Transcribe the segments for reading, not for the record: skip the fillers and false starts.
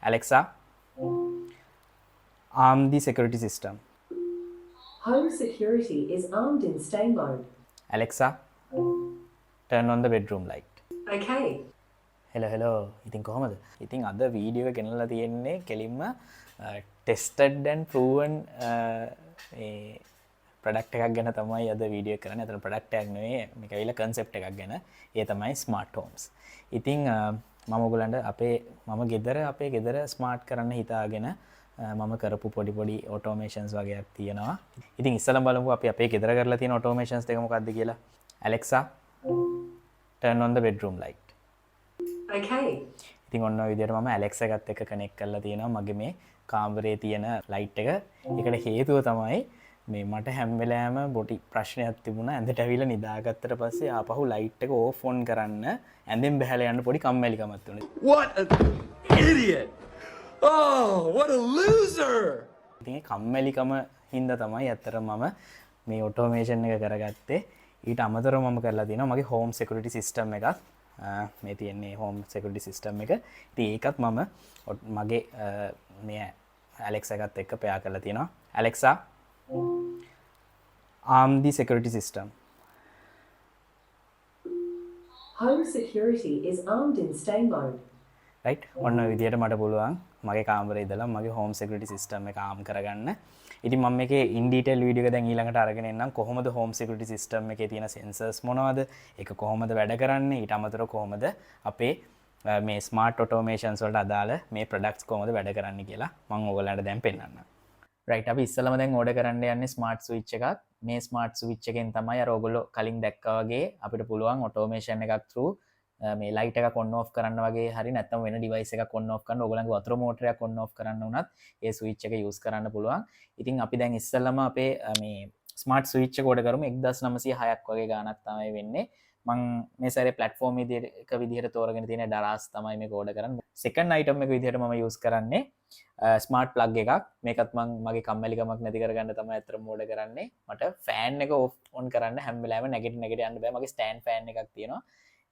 Alexa, arm the security system. Home security is armed in stay mode. Alexa, turn on the bedroom light. Okay. Hello ඉතින් කොහොමද ඉතින් අද video ගෙනල්ලා තියෙන්නේ කෙලින්ම ටෙස්ටඩ් ඇන් ප්‍රූවන් ප්‍රඩක්් එකක් ගැන තමයි අද වීඩියෝ කරන ඇතන ප්‍රඩක්ටයක් නේ මේක විල කන්සෙප් එකක් ගැන ඒ තමයි ස්මාර්ට් හෝම්ස් ඉතිං මම ඔගලන්ට මම ගෙදර අපේ ගෙදර ස්මාර්ට් කරන්න හිතාගෙන මම කරපු පොඩිපොඩි ඔටෝමේෂන්ස් වගේයක් තියෙනවා ඉතින් ඉස්සලම් බලමු අපි අපේ ගෙදර කරලා තියෙන ඔටෝමේෂන්ස් දෙක මොකක්ද කියලා Alexa, turn on the bedroom light. Okay. ඉතින් ඔන්න ඔය විදිහට මම Alexa එකත් එක්ක කනෙක්ට් කරලා තියෙනවා මගේ මේ කාමරේ තියෙන ලයිට් එක. ඒකට හේතුව තමයි මේ මට හැම වෙලාවෙම පොඩි ප්‍රශ්නයක් තිබුණා ඇඳට ඇවිල්ලා නිදාගත්තට පස්සේ ආපහු ලයිට් එක ඕෆ් ඔන් කරන්න ඇඳෙන් බහැලා යන්න පොඩි කම්මැලිකමක් තුනේ. What an idiot! Oh, what a loser! ඉතින් ඒ කම්මැලිකම හින්දා තමයි ඇත්තටම මම මේ ඔටෝමේෂන් එක කරගත්තේ. ඊට අමතරව මම කරලා තියෙනවා මගේ හෝම් සිකියුරිටි සිස්ටම් එකක්. මේ තියෙන්නේ හෝම් සිකියුරිටි සිස්ටම් එක. ඉතින් ඒකත් මම මගේ මේ Alexa එකත් එක්ක පෙයා කරලා තියෙනවා. Alexa, arm the security system. Home security is armed in stay mode. right ඔන්න ඔය විදිහට මට පුළුවන් මගේ කාමරේ ඉඳලා මගේ හෝම් සිකියුරිටි සිස්ටම් එක ආම් කරගන්න. ඉතින් මම මේකේ ඉන් ඩීටේල් වීඩියෝ එක දැන් ඊළඟට අරගෙන එන්නම් කොහොමද හෝම් සිකියුරිටි සිස්ටම් එකේ තියෙන සෙන්සර්ස් මොනවද ඒක කොහොමද වැඩ කරන්නේ ඊට අමතරව කොහොමද අපේ මේ ස්මාර්ට් ඔටෝමේෂන්ස් වලට අදාළ මේ ප්‍රොඩක්ට්ස් කොහොමද වැඩ කරන්නේ කියලා මම ඔයගලන්ට දැන් පෙන්නන්නම්. right අපි ඉස්සෙල්ලාම දැන් ඕඩර් කරන්න යන්නේ ස්මාර්ට් ස්විච් එකක්. මේ ස්මාර්ට් ස්විච් එකෙන් තමයි අර ඔයගොල්ලෝ කලින් දැක්කා වගේ අපිට පුළුවන් ඔටෝමේෂන් එකක් through මේ ලයිට් එකක් ඔන් ඔෆ් කරන්න වගේ හරි නැත්නම් වෙන ඩිවයිස් එකක් ඔන් ඔෆ් කරන්න ඕගොල්ලන්ගේ වතුර මෝටරයක් ඔන් ඔෆ් කරන්න උනත් ඒ ස්විච් එක යූස් කරන්න පුළුවන්. ඉතින් අපි දැන් ඉස්සෙල්ලාම අපේ මේ ස්මාර්ට් ස්විච් එක ඕඩර් කරමු 1906ක් වගේ ගාණක් තමයි වෙන්නේ. මං මේ සැරේ ප්ලැට්ෆෝම් එක විදිහට තෝරගෙන තියෙන ඩරාස් තමයි මේක ඕඩර් කරන්නේ. සෙකන්ඩ් අයිටම් එක විදිහට මම යූස් කරන්නේ ස්මාර්ට් ප්ලග් එකක්. මේකත් මං මගේ කම්මැලිකමක් නැති කරගන්න තමයි අතරම ඕඩර් කරන්නේ. මට ෆෑන් එක ඔන් කරන්න හැම වෙලාවෙම නැගිට යන්න බෑ. මගේ ස්ටෑන්ඩ් ෆෑන් එකක් තියෙනවා.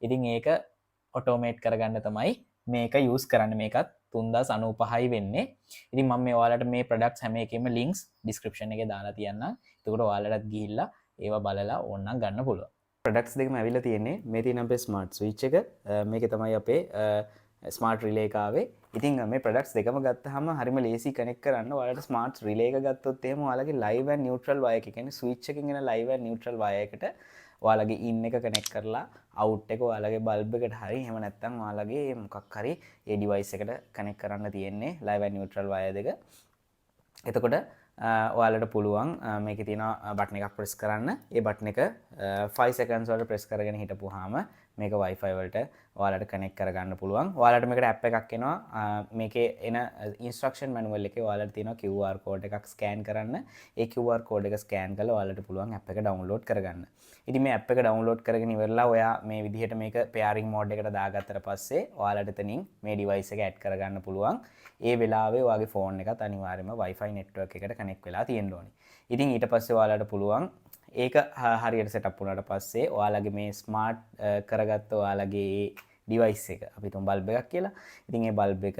ඉතින් ඒක ඔටෝමේට් කරගන්න තමයි මේක යූස් කරන්න. මේකත් 3095යි වෙන්නේ. ඉතින් මම මේ ඔයාලට මේ ප්‍රොඩක්ට්ස් හැම එකෙම ලින්ක්ස් ඩිස්ක්‍රිප්ෂන් එකේ දාලා තියන්නම්. එතකොට ඔයාලටත් ගිහිල්ලා ඒවා බලලා ඕනනම් ගන්න පුළුවන්. ප්‍රොඩක්ට්ස් දෙකම ඇවිල්ලා තියෙන්නේ. මේ තියෙන අපේ ස්මාර්ට් ස්විච් එක. මේකේ තමයි අපේ ස්මාර්ට් රිලේ එක ආවේ. ඉතින් මේ ප්‍රොඩක්ට්ස් දෙකම ගත්තාම හරිම ලේසි කනෙක්ට් කරන්න. ඔයාලට ස්මාර්ට් රිලේ එක ගත්තොත් එහෙම ඔයාලගේ ලයිව් ඇන්ඩ් නියුට්‍රල් වයර් එක කියන්නේ ස්විච් එකකින් එන ලයිව් ඇන්ඩ් නියුට්‍රල් වයර් එකට ඔයාලගේ ඉන් එක කනෙක්ට් කරලා අවුට් එක ඔයාලගේ බල්බ් එකට හරි එහෙම නැත්නම් ඔයාලගේ මොකක් හරි ඒ ඩිවයිස් එකට කනෙක්ට් කරන්න තියෙන්නේ ලයිව් ඇන්ඩ් නියුට්‍රල් වයර් දෙක. එතකොට ඔයාලට පුළුවන් මේකේ තියෙන බටන් එකක් ප්‍රෙස් කරන්න. ඒ බටන් එක 5 seconds වලට ප්‍රෙස් කරගෙන හිටපුවාම මේක Wi-Fi වලට ඔයාලට කනෙක්ට් කරගන්න පුළුවන්. ඔයාලට මේකට ඇප් එකක් එනවා. මේකේ එන ඉන්ස්ට්‍රක්ෂන් මැනුවල් එකේ ඔයාලට තියෙනවා QR කෝඩ් එකක් ස්කෑන් කරන්න. ඒ QR කෝඩ් එක ස්කෑන් කරලා ඔයාලට පුළුවන් ඇප් එක ඩවුන්ලෝඩ් කරගන්න. ඉතින් මේ ඇප් එක ඩවුන්ලෝඩ් කරගෙන ඉවරලා ඔයා මේ විදිහට මේක පෙයාරින් මෝඩ් එකට දාගත්තට පස්සේ ඔයාලට එතනින් මේ ඩිවයිස් එක ඇඩ් කරගන්න පුළුවන්. ඒ වෙලාවේ ඔයාගේ ෆෝන් එකත් අනිවාර්යයෙන්ම Wi-Fi network එකට කනෙක්ට් වෙලා තියෙන්න ඕනේ. ඉතින් ඊට පස්සේ ඔයාලට පුළුවන් ඒක හරියට සෙටප් වුණාට පස්සේ ඔයාලගේ මේ ස්මාර්ට් කරගත්ත ඔයාලගේ ඩිවයිස් එක අපි තුන් බල්බ් එකක් කියලා. ඉතින් ඒ බල්බ් එක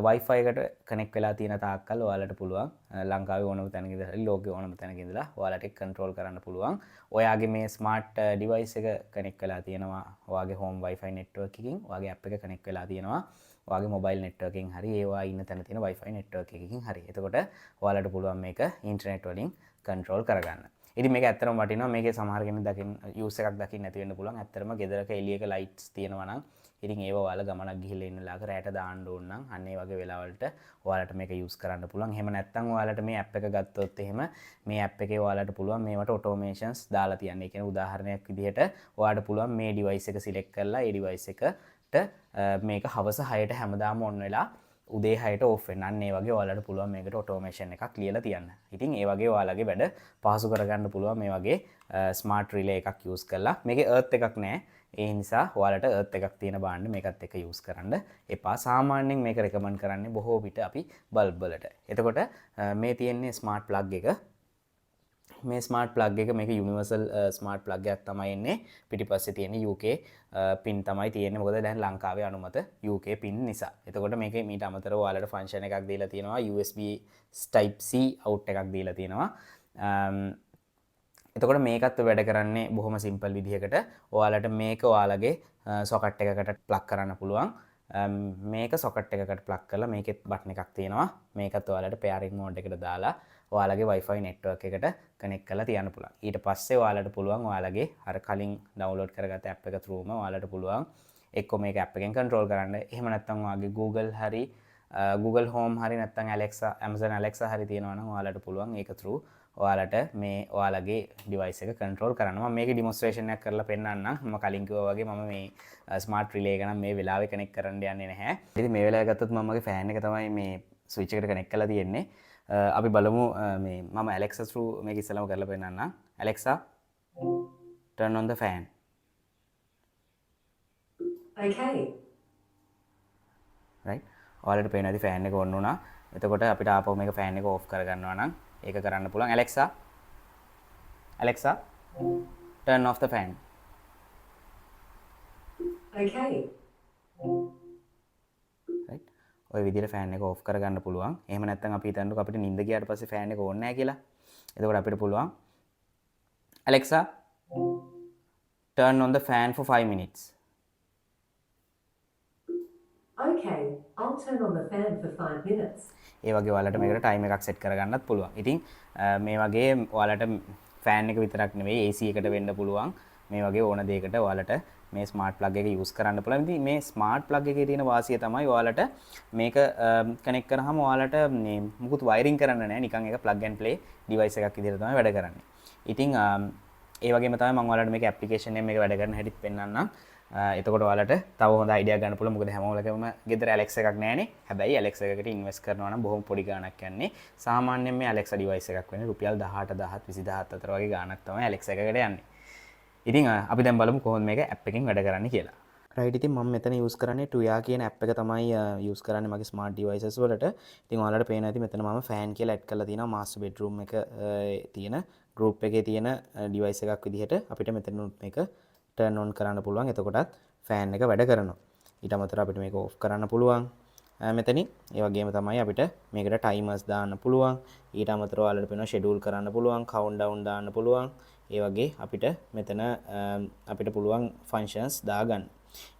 Wi-Fi එකට කනෙක්ට් වෙලා තියෙන තාක්කල් ඔයාලට පුළුවන් ලංකාවේ ඕනම තැනක ඉඳලා හරි ලෝකේ ඕනම තැනක ඉඳලා ඔයාලට ඒක කන්ට්‍රෝල් කරන්න පුළුවන්. ඔයාගේ මේ ස්මාර්ට් ඩිවයිස් එක කනෙක්ට් වෙලා තියෙනවා ඔයාගේ හෝම් Wi-Fi network එකකින්. ඔයාගේ ඇප් එක කනෙක්ට් වෙලා තියෙනවා ඔයාගේ මොබයිල් network එකකින් හරි ඒවා ඉන්න තැන තියෙන Wi-Fi network එකකින් හරි. එතකොට ඔයාලට පුළුවන් මේක ඉන්ටර්නෙට් වලින් කන්ට්‍රෝල් කරගන්න. ඉතින් මේක ඇත්තටම වටිනවා. මේකේ සමහර කෙනෙක් දකින්න යූස් එකක් දකින්න නැති වෙන්න පුළුවන්. ඇත්තටම ගෙදරක එළියක ලයිට්ස් තියෙනවා නම් ඉතින් ඒව ඔයාලා ගමනක් ගිහිල්ලා ඉන්න ලාක රැට දාන්න ඕන නම් අන්න ඒ වගේ වෙලාවලට ඔයාලට මේක යූස් කරන්න පුළුවන්. එහෙම නැත්නම් ඔයාලට මේ ඇප් එක ගත්තොත් එහෙම මේ ඇප් එකේ ඔයාලට පුළුවන් මේවට ඔටෝමේෂන්ස් දාලා තියන්න. ඒ කියන්නේ උදාහරණයක් විදිහට ඔයාලට පුළුවන් මේ ඩිවයිස් එක සිලෙක්ට් කරලා ඒ ඩිවයිස් එකට මේක හවස 6ට හැමදාම ඔන් වෙලා උදේ 6ට ඕෆ් වෙන්න. අන්න ඒ වගේ ඔයාලට පුළුවන් මේකට ඔටෝමේෂන් එකක් ලියලා තියන්න. ඉතින් ඒ වගේ ඔයාලගේ වැඩ පහසු කරගන්න පුළුවන් මේ වගේ ස්මාර්ට් රිලේ එකක් යූස් කරලා. මේකේ අර්ත් එකක් නැහැ. ඒ නිසා ඔයාලට අර්ත් එකක් තියෙන භාණ්ඩ මේකත් එක්ක යූස් කරන්න එපා. සාමාන්‍යයෙන් මේක රෙකමන්ඩ් කරන්නේ බොහෝ විට අපි බල්බ් වලට. එතකොට මේ තියෙන්නේ ස්මාර්ට් ප්ලග් එක. මේ ස්මාර්ට් ප්ලග් එක මේක යුනිවර්සල් ස්මාර්ට් ප්ලග් එකක් තමයි එන්නේ. පිටිපස්සේ තියෙන UK පින් තමයි තියෙන්නේ. මොකද දැන් ලංකාවේ අනුමත UK පින් නිසා. එතකොට මේකේ මීට අමතරව ඔයාලට ෆන්ක්ෂන් එකක් දීලා තියෙනවා. USB Type C out එකක් දීලා තියෙනවා. එතකොට මේකත් වැඩ කරන්නේ බොහොම සිම්පල් විදිහකට. ඔයාලට මේක ඔයාලගේ සොකට් එකකට ප්ලග් කරන්න පුළුවන්. මේක සොකට් එකකට ප්ලග් කරලා මේකෙත් බටන් එකක් තියෙනවා. මේකත් ඔයාලට පෙයාරින් මෝඩ් එකට දාලා ඔයාලගේ Wi-Fi network එකට කනෙක්ට් කරලා තියන්න පුළුවන්. ඊට පස්සේ ඔයාලට පුළුවන් ඔයාලගේ අර කලින් ඩවුන්ලෝඩ් කරගත්ත app එක throughම ඔයාලට පුළුවන් එක්ක මේක app එකෙන් control කරන්න. එහෙම නැත්නම් ඔයාගේ Google හරි Google Home හරි නැත්නම් Alexa Amazon Alexa හරි තියෙනවා නම් ඔයාලට පුළුවන් ඒක through ඔයාලට මේ ඔයාලගේ device එක control කරන්න. මම මේකේ demonstration එකක් කරලා පෙන්නන්නම්. මම කලින් කිව්වා වගේ මම මේ smart relay එක නම් මේ වෙලාවේ connect කරන්න යන්නේ නැහැ. ඉතින් මේ වෙලාවේ ගත්තොත් මම මගේ fan එක තමයි මේ switch එකට connect කරලා තියෙන්නේ. අපි බලමු මේ මම Alexa through මේක ඉස්සෙල්ලාම කරලා පෙන්නන්නම්. Alexa turn on the fan. Okay. right ඔයාලට පේනවා ඉතින් fan එක on වුණා. එතකොට අපිට ආපහු මේක fan එක off කරගන්නවා නම් ඒක කරන්න පුළුවන්. Alexa turn off the fan. Okay. right ඔය විදිහට fan එක off කරගන්න පුළුවන්. එහෙම නැත්නම් අපි හිතන්නකෝ අපිට නිින්ද ගියාට පස්සේ fan එක ඕනේ නැහැ කියලා. එතකොට අපිට පුළුවන් Alexa turn on the fan for 5 minutes. Okay, I'll turn on the fan for 5 minutes. ඒ වගේ ඔයාලට මේකට ටයිම් එකක් සෙට් කරගන්නත් පුළුවන්. ඉතින් මේ වගේ ඔයාලට ෆෑන් එක විතරක් නෙවෙයි AC එකට වෙන්න පුළුවන්. මේ වගේ ඕන දෙයකට ඔයාලට මේ ස්මාර්ට් ප්ලග් එක යූස් කරන්න පුළුවන්. ඉතින් මේ ස්මාර්ට් ප්ලග් එකේ තියෙන වාසිය තමයි ඔයාලට මේක කනෙක්ට් කරාම ඔයාලට මේ මුකුත් වයරින් කරන්න නැහැ. නිකන් ඒක plug and play device එකක් විදිහට තමයි වැඩ කරන්නේ. ඉතින් ඒ වගේම තමයි මම ඔයාලට මේක ඇප්ලිකේෂන් එකෙන් මේක වැඩ කරන හැටිත් පෙන්නන්නම්. එතකොට ඔයාලට තව හොඳ අයිඩියා ගන්න පුළුවන්. මොකද හැමෝලකම ගෙදර Alexa එකක් නැහැනේ. හැබැයි Alexa එකකට ඉන්වෙස්ට් කරනවා නම් බොහොම පොඩි ගාණක් යන්නේ. සාමාන්‍යයෙන් මේ Alexa device එකක් වෙන්නේ රුපියල් 18 20000 අතර වගේ ගාණක් තමයි Alexa එකකට යන්නේ. ඉතින් අපි දැන් බලමු කොහොමද මේක app එකෙන් වැඩ කරන්නේ කියලා. right ඉතින් මම මෙතන use කරන්නේ Tuya කියන app එක තමයි use කරන්නේ මගේ smart devices වලට. ඉතින් ඔයාලට පේනවා ඇති මෙතන මම fan කියලා add කරලා තියෙනවා master bedroom එක තියෙන group එකේ තියෙන device එකක් විදිහට අපිට මෙතන මේක turn on කරන්න පුළුවන්. එතකොටත් fan එක වැඩ කරනවා. ඊට අමතරව අපිට මේක off කරන්න පුළුවන්. මෙතනින් ඒ වගේම තමයි අපිට මේකට timers දාන්න පුළුවන්. ඊට අමතරව ඔයාලට පේනවා schedule කරන්න පුළුවන්, countdown දාන්න පුළුවන්. ඒ වගේ අපිට මෙතන අපිට පුළුවන් functions දාගන්න.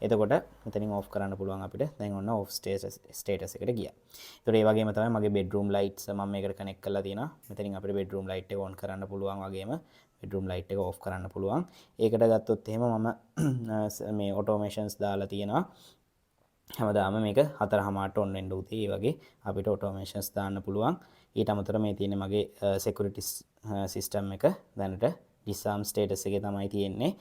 එතකොට මෙතනින් off කරන්න පුළුවන් අපිට. දැන් ඔන්න off status එකට ගියා. ඒතකොට ඒ වගේම තමයි මගේ bedroom lights මම මේකට connect කරලා තියෙනවා. මෙතනින් අපිට bedroom light එක on කරන්න පුළුවන් වගේම bedroom light එක off කරන්න පුළුවන්. ඒකට ගත්තොත් එහෙම මම මේ automations දාලා තියෙනවා. හැමදාම මේක 4:00ට on වෙන්න උදේ. ඒ වගේ අපිට automations දාන්න පුළුවන්. ඊට අමතරව මේ තියෙන්නේ මගේ security system එක දැනට disarm status එකේ තමයි තියෙන්නේ.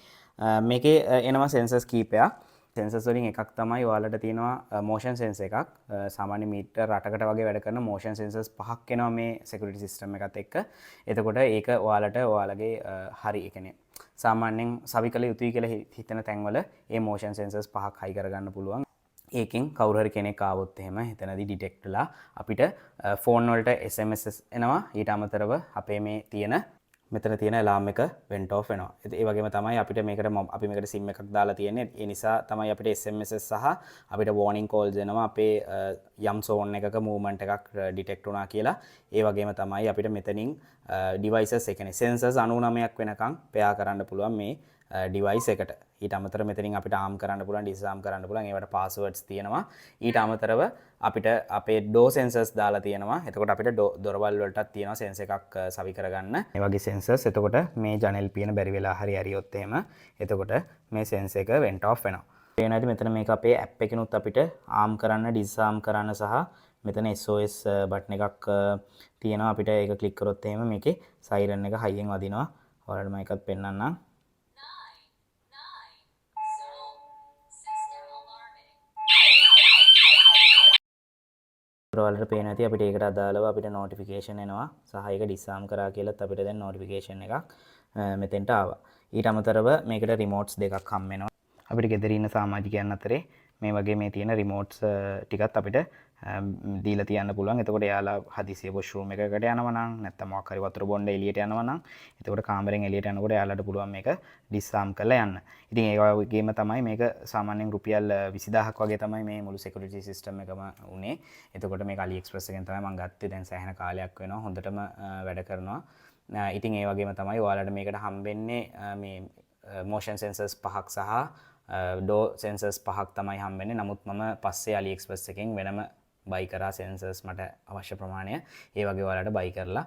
මේකේ එනවා sensors කීපයක්. sensors වලින් එකක් තමයි ඔයාලට තියෙනවා motion sensor එකක්. සාමාන්‍ය මීටර් 8කට වගේ වැඩ කරන motion sensors 5ක් එනවා මේ security system එකත් එක්ක. එතකොට ඒක ඔයාලට ඔයාලගේ හරි ඒ කියන්නේ සාමාන්‍යයෙන් සවිකල යුතුයි කියලා හිතන තැන්වල මේ motion sensors 5ක් හයි කරගන්න පුළුවන්. ඒකෙන් කවුරු හරි කෙනෙක් ආවොත් එහෙම එතනදී ඩිටෙක්ට් වෙලා අපිට ෆෝන් වලට SMS එනවා. ඊට අමතරව අපේ මේ තියෙන මෙතන තියෙන alarm එක went off වෙනවා. ඒ වගේම තමයි අපිට මේකට අපි මේකට SIM එකක් දාලා තියෙන්නේ. ඒ නිසා තමයි අපිට SMS සහ අපිට warning calls එනවා අපේ යම් zone එකක movement එකක් detect වුණා කියලා. ඒ වගේම තමයි අපිට මෙතනින් devices ඒ කියන්නේ sensors 99ක් වෙනකන් pair කරන්න පුළුවන් මේ device එකට. ඊට අමතරව මෙතනින් අපිට arm කරන්න පුළුවන්, disarm කරන්න පුළුවන්. ඒවට passwords තියෙනවා. ඊට අමතරව අපිට අපේ door sensors දාලා තියෙනවා. එතකොට අපිට දොරවල් වලටත් තියෙනවා sensor එකක් සවි කරගන්න. මේ වගේ sensors. එතකොට මේ ජනෙල් පියන බැරි වෙලා හරි හරියොත් එහෙම එතකොට මේ sensor එක went off වෙනවා. ඒ නැති මෙතන මේක අපේ app එකකිනුත් අපිට arm කරන්න, disarm කරන්න සහ මෙතන SOS බටන් එකක් තියෙනවා. අපිට ඒක ක්ලික් කරොත් එහෙම මේකේ siren එක හයියෙන් වදිනවා. ඔයාලට මම එකත් පෙන්නන්නම්. ඔයාලට පේන ඇති අපිට ඒකට අදාළව අපිට notification එනවා සහ ඒක disarm කරා කියලාත් අපිට දැන් notification එකක් මෙතෙන්ට ආවා. ඊට අමතරව මේකට remotes දෙකක් හම් වෙනවා. අපිට ගෙදර ඉන්න සමාජිකයන් අතරේ මේ වගේ මේ තියෙන remotes ටිකත් අපිට දීලා තියන්න පුළුවන්. එතකොට එයාලා හදිසියෙ වොෂ්රූම් එකකට යනවා නම් නැත්නම් මොකක් හරි වතුර බොන්න එළියට යනවා නම් එතකොට කාමරෙන් එළියට යනකොට එයාලට පුළුවන් මේක ඩිස්ආම් කරලා යන්න. ඉතින් ඒ වගේම තමයි මේක සාමාන්‍යයෙන් රුපියල් 20000ක් වගේ තමයි මේ මුළු security system එකම උනේ. එතකොට මේක AliExpress එකෙන් තමයි මම ගත්තේ. දැන් සෑහෙන කාලයක් වෙනවා. හොඳටම වැඩ කරනවා. ඉතින් ඒ වගේම තමයි ඔයාලට මේකට හම්බෙන්නේ මේ motion sensors 5ක් සහ door sensors 5ක් තමයි හම්බෙන්නේ. නමුත් මම පස්සේ AliExpress එකෙන් වෙනම buy කරා sensors මට අවශ්‍ය ප්‍රමාණය ඒ වගේ ඔයාලට buy කරලා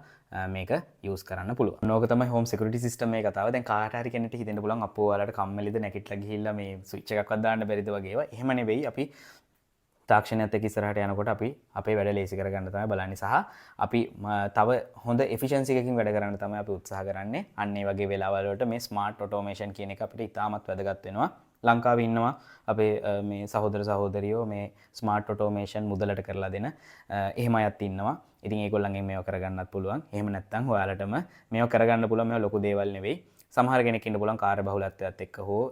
මේක use කරන්න පුළුවන්. නෝක තමයි home security system එකේ කතාව. දැන් කාට හරි කෙනෙක්ට හිතෙන්න පුළුවන් අපෝ ඔයාලට කම්මැලිද නැගිටලා ගිහිල්ලා මේ switch එකක්වත් දාන්න බැරිද වගේ ඒවා. එහෙම නෙවෙයි. අපි තාක්ෂණයත් එක්ක ඉස්සරහට යනකොට අපි අපේ වැඩ ලේසි කරගන්න තමයි බලන්නේ සහ අපි තව හොඳ efficiency එකකින් වැඩ කරන්න තමයි අපි උත්සාහ කරන්නේ. අන්න ඒ වගේ වෙලාවල් වලට මේ smart automation කියන එක අපිට ඉතාමත් වැදගත් වෙනවා. ලංකාවේ ඉන්නවා අපේ මේ සහෝදර සහෝදරියෝ මේ ස්මාර්ට් ඔටෝමේෂන් මුදලට කරලා දෙන එහෙම අයත් ඉන්නවා. ඉතින් ඒගොල්ලන්ගෙන් මේව කරගන්නත් පුළුවන්. එහෙම නැත්නම් ඔයාලටම මේව කරගන්න පුළුවන්. මේව ලොකු දේවල් නෙවෙයි. සමහර කෙනෙක් ඉන්න පුළුවන් කාර්ය බහුලත්වයත් එක්ක හෝ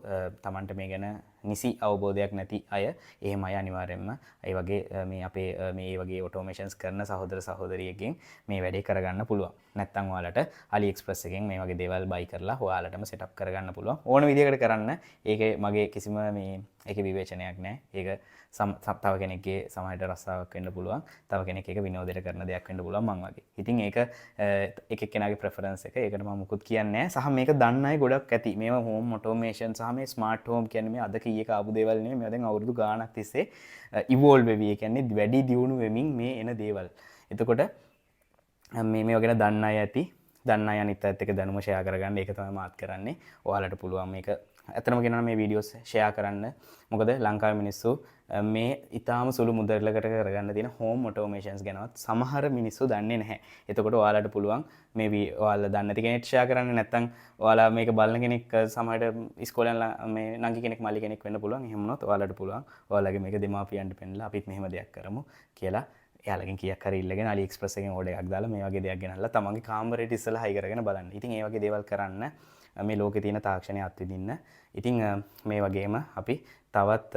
Tamanට මේ ගැන නිසි අවබෝධයක් නැති අය. එහෙම අය අනිවාර්යයෙන්ම ඒ වගේ මේ අපේ මේ වගේ ඔටෝමේෂන්ස් කරන සහෝදර සහෝදරියකින් මේ වැඩේ කරගන්න පුළුවන්. නැත්නම් ඔයාලට AliExpress එකෙන් මේ වගේ දේවල් buy කරලා ඔයාලටම setup කරගන්න පුළුවන්. ඕන විදිහකට කරන්න. ඒකේ මගේ කිසිම මේ ඒකේ විවේචනයක් නැහැ. ඒක තව කෙනෙක්ගේ සමහරට රස්සාවක් වෙන්න පුළුවන්. තව කෙනෙක් ඒක විනෝදයට කරන දෙයක් වෙන්න පුළුවන් මං වගේ. ඉතින් ඒක එක එක්කෙනාගේ preference එක. ඒකට මම මුකුත් කියන්නේ නැහැ. සහ මේක දන්න අය ගොඩක් ඇති. මේවා home automation සහ මේ smart home කියන්නේ මේ අද කීයක ආපු දේවල් නෙමෙයි. මේවා දැන් අවුරුදු ගාණක් තිස්සේ evolve වෙවි. ඒ කියන්නේ වැඩි දියුණු වෙමින් මේ එන දේවල්. එතකොට මේවා ගැන දන්න අය ඇති. දන්න අය අනිත් අයත් එක්ක දැනුම share කරගන්න. ඒක තමයි මාත් කරන්නේ. ඔයාලට පුළුවන් මේක ඇත්තටම කියනවා මේ වීඩියෝස් share කරන්න. මොකද ලංකාවේ මිනිස්සු මේ ඊටාම සුළු මුදලකට කරගන්න තියෙන home automations ගැනවත් සමහර මිනිස්සු දන්නේ නැහැ. එතකොට ඔයාලට පුළුවන් මේ ඔයාලා දන්නේ නැති කෙනෙක්ට share කරන්න. නැත්නම් ඔයාලා මේක බලන කෙනෙක් සමහරට ඉස්කෝලෙන් මේ නංගි කෙනෙක් මල්ලි කෙනෙක් වෙන්න පුළුවන්. එහෙම වුණොත් ඔයාලට පුළුවන් ඔයාලගේ මේක දෙමාපියන්ට පෙන්නලා අපිත් මෙහෙම දෙයක් කරමු කියලා එයාලගෙන් කීයක් හරි ඉල්ලගෙන AliExpress එකෙන් ඕඩර් එකක් දාලා මේ වගේ දෙයක් ගෙනල්ලා තමන්ගේ කාමරේට ඉස්සලා හයි කරගෙන බලන්න. ඉතින් මේ වගේ දේවල් කරන්න මේ ලෝකේ තියෙන තාක්ෂණය අත්විඳින්න. ඉතින් මේ වගේම අපි තවත්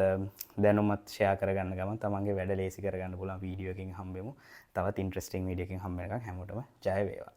දැනුමත් ෂෙයා කරගන්න ගමන් තමන්ගේ වැඩ ලේසි කරගන්න පුළුවන් වීඩියෝ එකකින් හම්බෙමු. තවත් ඉන්ට්‍රෙස්ටිං වීඩියෝ එකකින් හම්බ වෙනකන් හැමෝටම ජය වේවා.